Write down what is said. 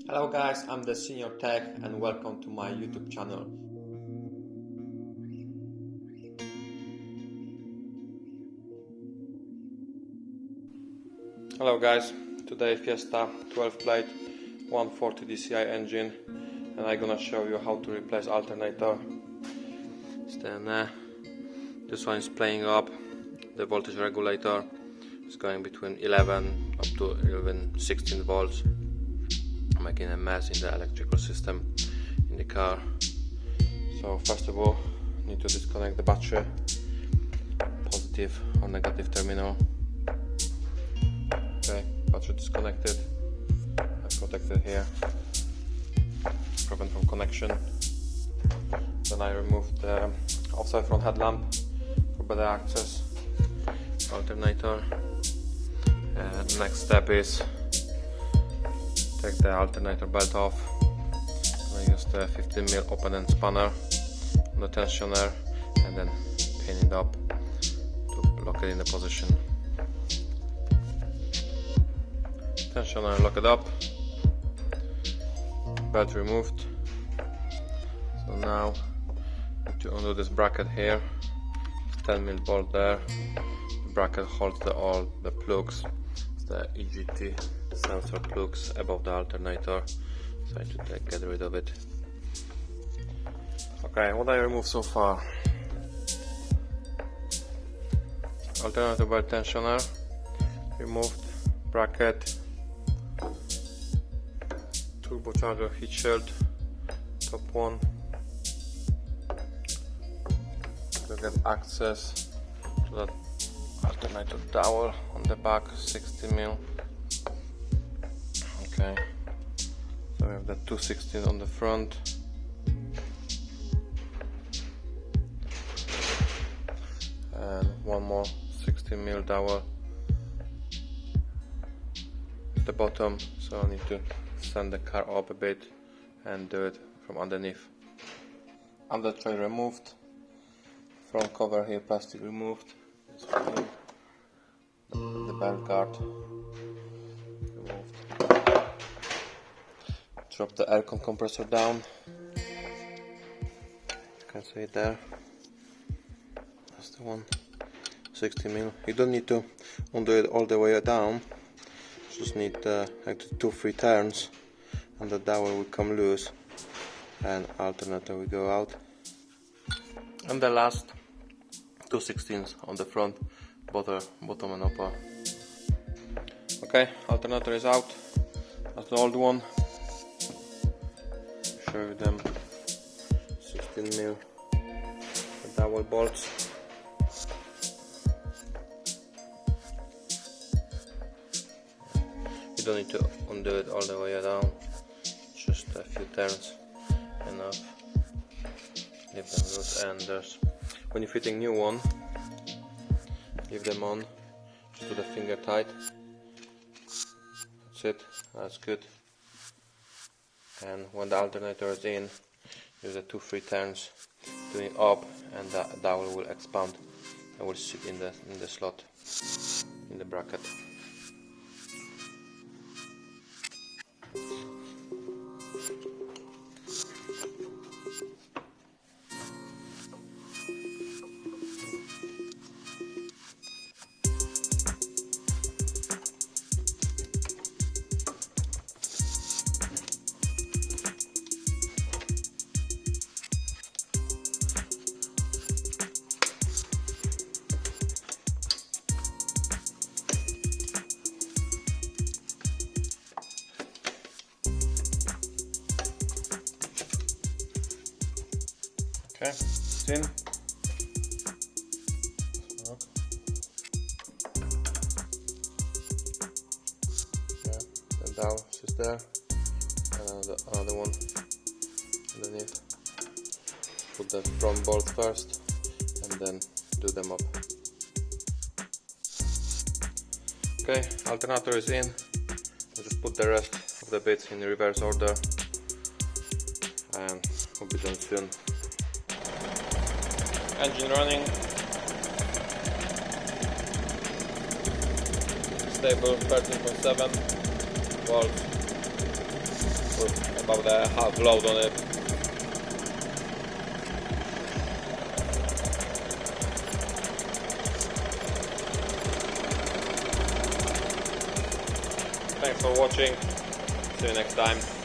Hello guys, I'm the Senior Tech and welcome to my YouTube channel. Hello guys, today Fiesta 12 plate 140 DCI engine and I'm gonna show you how to replace alternator. Then this one is playing up, the voltage regulator is going between 11 up to even 16 volts, making a mess in the electrical system in the car. So first of all, need to disconnect the battery, positive or negative terminal. Okay, battery disconnected. I protected here, prevent from connection. Then I removed the outside front headlamp for better access. Alternator. The next step is take the alternator belt off. I use the 15mm open end spanner on the tensioner and then pin it up to lock it in the position. Tensioner, lock it up. Belt removed. So now I need to undo this bracket here. 10mm bolt there. The bracket holds all the plugs. It's the EGT sensor plugs above the alternator. So I need to get rid of it. Okay, what I removed so far? Alternator belt tensioner removed, bracket, turbocharger heat shield, top one. To get access to that alternator dowel on the back, 60mm. Okay, so we have the 216 on the front. And one more 60mm dowel at the bottom, so I need to stand the car up a bit and do it from underneath. Under tray removed, front cover here plastic removed, the belt guard removed. Drop the aircon compressor down, you can see it there. That's the one, 60mm. You don't need to undo it all the way down, just need like 2-3 turns and the dowel will come loose and alternator will go out. And the last 2/16 on the front, bottom and upper. Okay, alternator is out. That's the old one. Show you them 16mm dowel bolts. You don't need to undo it all the way down, just a few turns enough. Leave them loose, and when you're fitting new one, leave them on, just do the finger tight. That's it, that's good. And when the alternator is in, use the 2-3 turns, doing it up, and the dowel will expand and will sit in the slot, in the bracket. Okay, it's in. Yeah, the dowel is there, and another one underneath. Put the front bolt first, and then do them up. Okay, alternator is in. I'll just put the rest of the bits in reverse order, and we'll be done soon. Engine running, stable 13.7 volts, put about the half load on it. Thanks for watching. See you next time.